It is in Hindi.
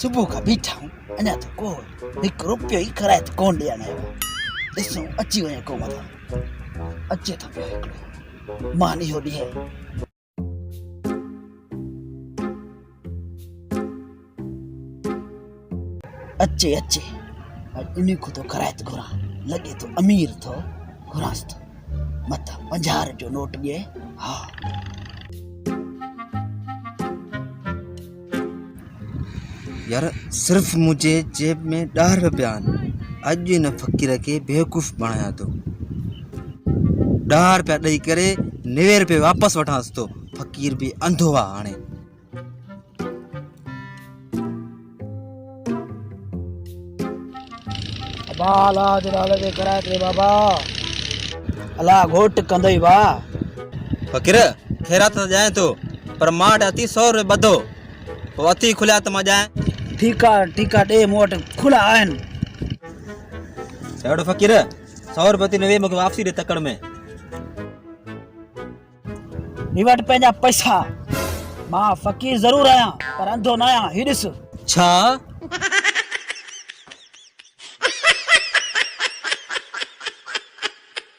सुबह का बीठा हूँ अञा तो को हिकु रुपयो ई ख़राइत कोन ॾियण आयो ॾिसूं अची वञे को मथां अचे थो पियो हिकिड़ो मान इहो ॾिए अचे अचे इन को तो ख़राइत घुरां लॻे थो अमीर थो घुरांस थो मथां 50 जो नोट ॾिए हा यार सिर्फ मुझे जेब में 10 रुपया अज इन फकीर के बेवकूफ़ बनाया तो 10 रुपया ॾेई करे 90 रुपये वापस वठांस तो फकीर भी अंधो आ हाणे बाला जरा लगे ख़राइत रे बाबा अला घोट कंदई वा फकीर खैरात तो जाए तो पर मां अती 100 रुपये बधो वो अती खुलिया तो मां जाए ठीकु आहे ॾे मूं वटि खुला आहिनि एड़ो फकीर 100 रुपये थी 90 मूंखे वापसी ॾे तकड़ में नी वटि पंहिंजा पैसा मां फ़क़ीर ज़रूरु आहियां पर अंधो न आहियां ही ॾिस छा